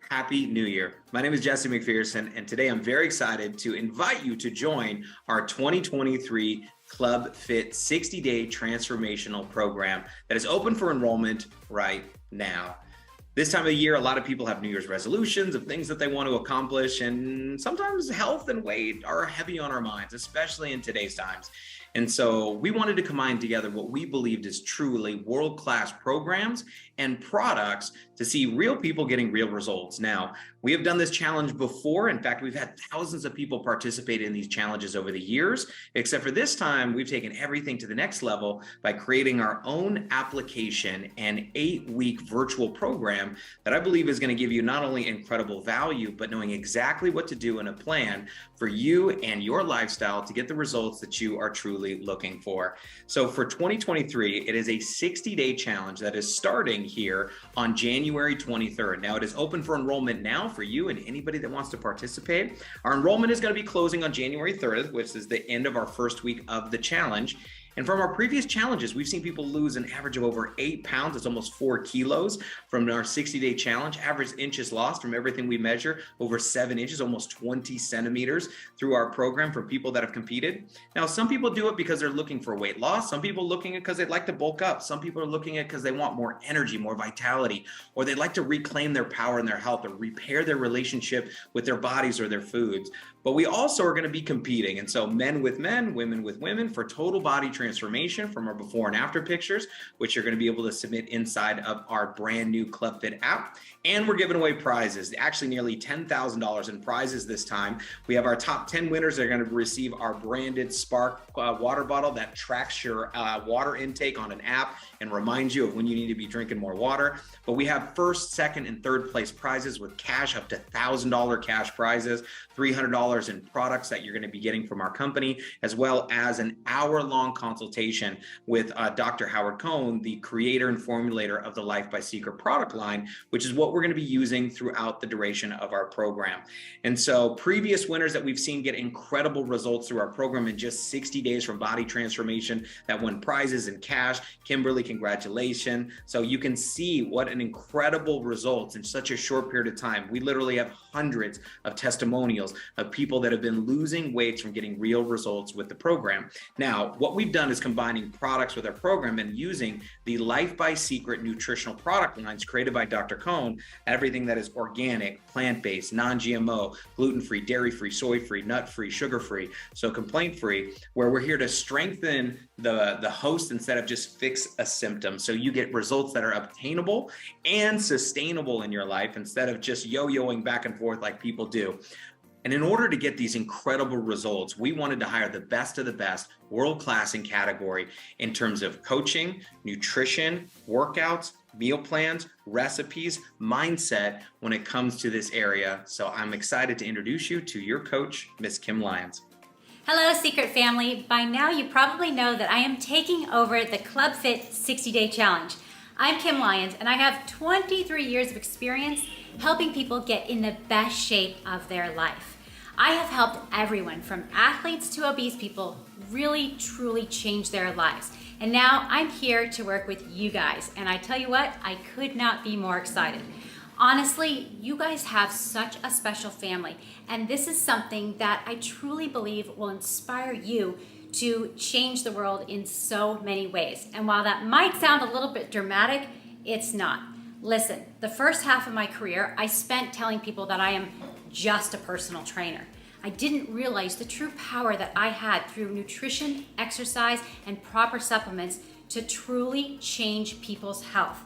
Happy New Year. My name is Jesse Macpherson, and today I'm very excited to invite you to join our 2023 Club Fit 60-day transformational program that is open for enrollment right now. This time of year, a lot of people have New Year's resolutions of things that they want to accomplish, and sometimes health and weight are heavy on our minds, especially in today's times. And so we wanted to combine together what we believed is truly world-class programs and products to see real people getting real results. Now, we have done this challenge before. In fact, we've had thousands of people participate in these challenges over the years, except for this time, we've taken everything to the next level by creating our own application and 8-week virtual program that I believe is going to give you not only incredible value, but knowing exactly what to do in a plan for you and your lifestyle to get the results that you are truly looking for. So for 2023, it is a 60-day challenge that is starting here on January 23rd. Now it is open for enrollment now for you and anybody that wants to participate. Our enrollment is going to be closing on January 3rd, which is the end of our first week of the challenge. And from our previous challenges, we've seen people lose an average of over 8 pounds. It's almost 4 kilos from our 60-day challenge. Average inches lost from everything we measure, over 7 inches, almost 20 centimeters through our program for people that have competed. Now, some people do it because they're looking for weight loss. Some people are looking at it because they'd like to bulk up. Some people are looking at it because they want more energy, more vitality, or they'd like to reclaim their power and their health or repair their relationship with their bodies or their foods. But we also are going to be competing. And so men with men, women with women for total body transformation from our before and after pictures, which you're going to be able to submit inside of our brand new Club Fit app. And we're giving away prizes, actually nearly $10,000 in prizes this time. We have our top 10 winners that are going to receive our branded Spark water bottle that tracks your water intake on an app and reminds you of when you need to be drinking more water. But we have first, second, and third place prizes with cash, up to $1,000 cash prizes, $300 in products that you're going to be getting from our company, as well as an hour-long consultation with Dr. Howard Cohn, the creator and formulator of the Life by Seacret product line, which is what we're going to be using throughout the duration of our program. And so previous winners that we've seen get incredible results through our program in just 60 days from body transformation that won prizes and cash. Kimberly, congratulations. So you can see what an incredible results in such a short period of time. We literally have hundreds of testimonials of people that have been losing weights from getting real results with the program. Now, what we've done is combining products with our program and using the Life by Seacret nutritional product lines created by Dr. Cohn, everything that is organic, plant-based, non-GMO, gluten-free, dairy-free, soy-free, nut-free, sugar-free, so complaint-free, where we're here to strengthen the host instead of just fix a symptom. So you get results that are obtainable and sustainable in your life instead of just yo-yoing back and forth like people do. And in order to get these incredible results, we wanted to hire the best of the best, world-class in category in terms of coaching, nutrition, workouts, meal plans, recipes, mindset when it comes to this area. So I'm excited to introduce you to your coach, Miss Kim Lyons. Hello, Seacret family. By now, you probably know that I am taking over the Club Fit 60-Day Challenge. I'm Kim Lyons, and I have 23 years of experience helping people get in the best shape of their life. I have helped everyone from athletes to obese people really, truly change their lives. And now I'm here to work with you guys. And I tell you what, I could not be more excited. Honestly, you guys have such a special family. And this is something that I truly believe will inspire you to change the world in so many ways. And while that might sound a little bit dramatic, it's not. Listen, the first half of my career, I spent telling people that I am just a personal trainer. I didn't realize the true power that I had through nutrition, exercise, and proper supplements to truly change people's health.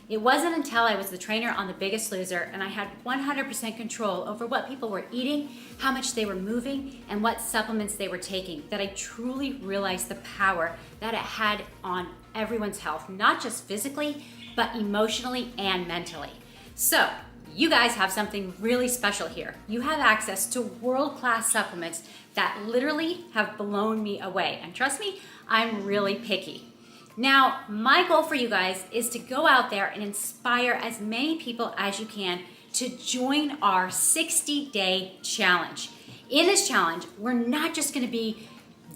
It wasn't until I was the trainer on The Biggest Loser and I had 100% control over what people were eating, how much they were moving, and what supplements they were taking that I truly realized the power that it had on everyone's health, not just physically, but emotionally and mentally. So, you guys have something really special here. You have access to world-class supplements that literally have blown me away. And trust me, I'm really picky. Now, my goal for you guys is to go out there and inspire as many people as you can to join our 60-day challenge. In this challenge, we're not just gonna be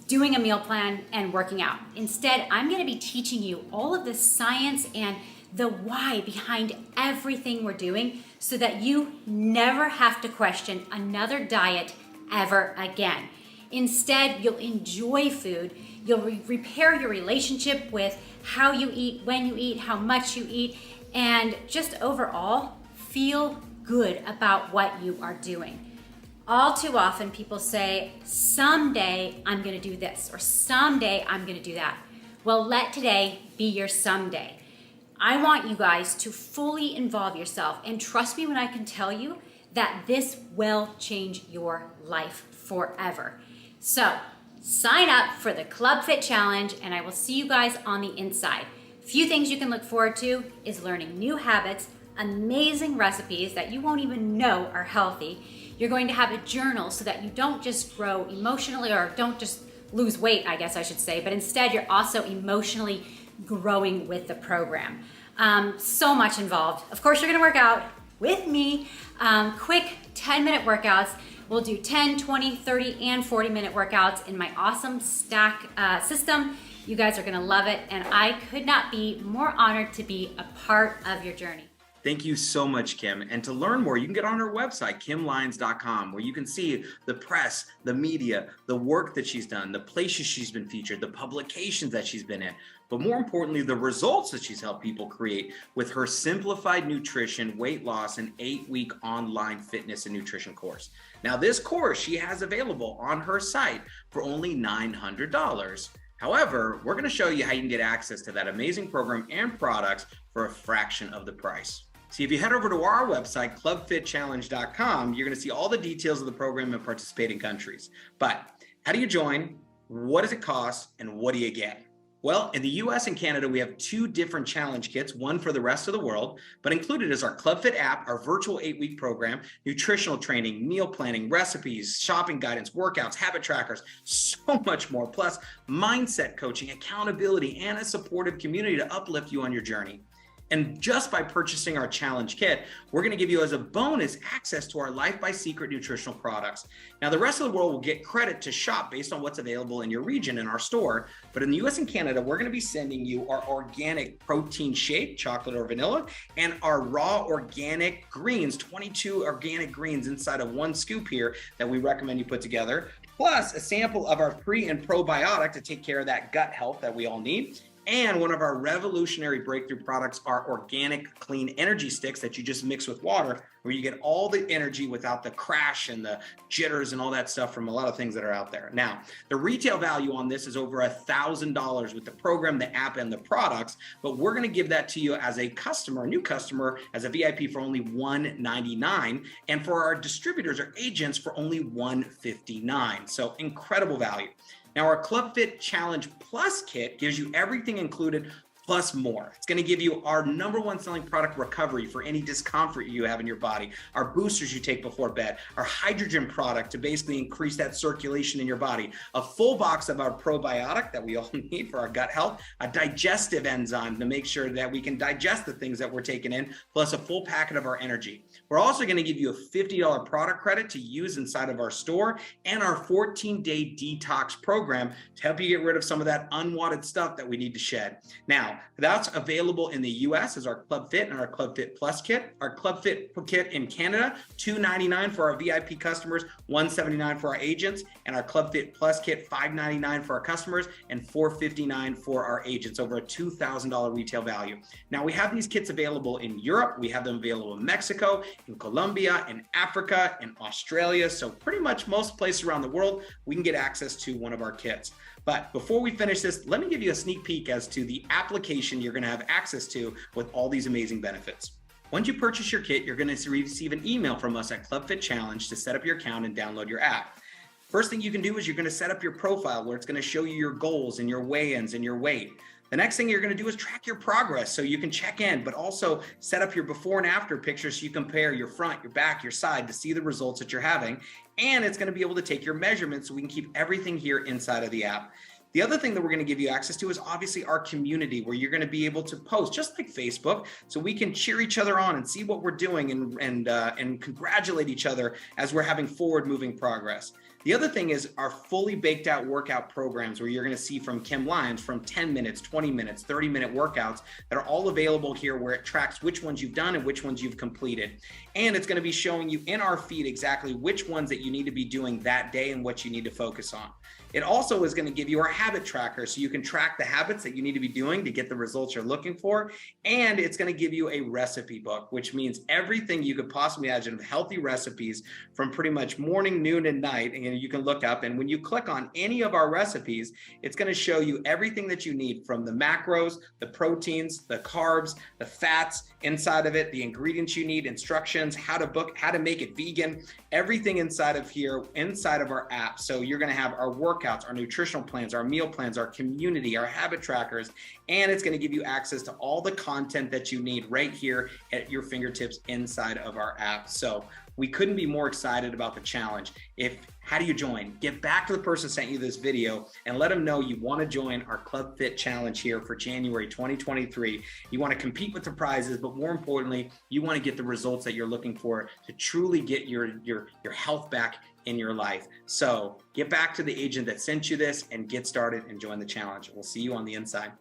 doing a meal plan and working out. Instead, I'm gonna be teaching you all of the science and the why behind everything we're doing so that you never have to question another diet ever again. Instead, you'll enjoy food, you'll repair your relationship with how you eat, when you eat, how much you eat, and just overall feel good about what you are doing. All too often people say, someday I'm gonna do this, or someday I'm gonna do that. Well, let today be your someday. I want you guys to fully involve yourself, and trust me when I can tell you that this will change your life forever. So sign up for the Club Fit Challenge, and I will see you guys on the inside. Few things you can look forward to is learning new habits, amazing recipes that you won't even know are healthy. You're going to have a journal so that you don't just grow emotionally, or don't just lose weight, I guess I should say, but instead you're also emotionally growing with the program. So much involved. Of course, you're gonna work out with me. Quick 10-minute workouts. We'll do 10, 20, 30, and 40-minute workouts in my awesome stack system. You guys are gonna love it, and I could not be more honored to be a part of your journey. Thank you so much, Kim. And to learn more, you can get on her website, kimlyons.com, where you can see the press, the media, the work that she's done, the places she's been featured, the publications that she's been in, but more importantly, the results that she's helped people create with her simplified nutrition, weight loss, and 8-week online fitness and nutrition course. Now, this course she has available on her site for only $900. However, we're going to show you how you can get access to that amazing program and products for a fraction of the price. See, if you head over to our website, clubfitchallenge.com, you're going to see all the details of the program and participating countries. But how do you join? What does it cost? And what do you get? Well, in the US and Canada, we have 2 different challenge kits, one for the rest of the world, but included is our Club Fit app, our virtual 8-week program, nutritional training, meal planning, recipes, shopping guidance, workouts, habit trackers, so much more, plus mindset coaching, accountability, and a supportive community to uplift you on your journey. And just by purchasing our challenge kit, we're going to give you as a bonus access to our Life by Seacret nutritional products. Now, the rest of the world will get credit to shop based on what's available in your region in our store. But in the US and Canada, we're going to be sending you our organic protein shake, chocolate or vanilla, and our raw organic greens, 22 organic greens inside of 1 scoop here that we recommend you put together, plus a sample of our pre and probiotic to take care of that gut health that we all need. And one of our revolutionary breakthrough products are organic clean energy sticks that you just mix with water, where you get all the energy without the crash and the jitters and all that stuff from a lot of things that are out there. Now, the retail value on this is over $1,000 with the program, the app, and the products, but we're going to give that to you as a customer, a new customer, as a VIP for only $199, and for our distributors or agents for only $159. So incredible value. Now, our Club Fit Challenge Plus kit gives you everything included plus more. It's going to give you our #1 selling product, recovery, for any discomfort you have in your body, our boosters you take before bed, our hydrogen product to basically increase that circulation in your body, a full box of our probiotic that we all need for our gut health, a digestive enzyme to make sure that we can digest the things that we're taking in, plus a full packet of our energy. We're also going to give you a $50 product credit to use inside of our store, and our 14-day detox program to help you get rid of some of that unwanted stuff that we need to shed. Now, that's available in the US as our Club Fit and our Club Fit Plus kit. Our Club Fit kit in Canada, $299 for our VIP customers, $179 for our agents, and our Club Fit Plus kit, $599 for our customers and $459 for our agents, over a $2,000 retail value. Now, we have these kits available in Europe. We have them available in Mexico, in Colombia, in Africa, in Australia. So pretty much most places around the world, we can get access to one of our kits. But before we finish this, let me give you a sneak peek as to the application you're going to have access to with all these amazing benefits. Once you purchase your kit, you're going to receive an email from us at Club Fit Challenge to set up your account and download your app. First thing you can do is you're going to set up your profile where it's going to show you your goals and your weigh-ins and your weight. The next thing you're going to do is track your progress so you can check in, but also set up your before and after pictures so you compare your front, your back, your side to see the results that you're having. And it's going to be able to take your measurements so we can keep everything here inside of the app. The other thing that we're going to give you access to is obviously our community, where you're going to be able to post just like Facebook, so we can cheer each other on and see what we're doing and congratulate each other as we're having forward moving progress. The other thing is our fully baked out workout programs, where you're going to see from Kim Lyons from 10 minutes, 20 minutes, 30-minute workouts that are all available here, where it tracks which ones you've done and which ones you've completed. And it's going to be showing you in our feed exactly which ones that you need to be doing that day and what you need to focus on. It also is going to give you our habit tracker, so you can track the habits that you need to be doing to get the results you're looking for. And it's going to give you a recipe book, which means everything you could possibly imagine of healthy recipes from pretty much morning, noon, and night. And you can look up, and when you click on any of our recipes, it's going to show you everything that you need, from the macros, the proteins, the carbs, the fats inside of it, the ingredients you need, instructions, how to make it vegan, everything inside of here, inside of our app. So you're going to have our workouts, our nutritional plans, our meal plans, our community, our habit trackers, and it's going to give you access to all the content that you need right here at your fingertips inside of our app. So we couldn't be more excited about the challenge. How do you join? Get back to the person who sent you this video and let them know you want to join our Club Fit Challenge here for January 2023. You want to compete with the prizes, but more importantly, you want to get the results that you're looking for to truly get your health back in your life. So get back to the agent that sent you this and get started and join the challenge. We'll see you on the inside.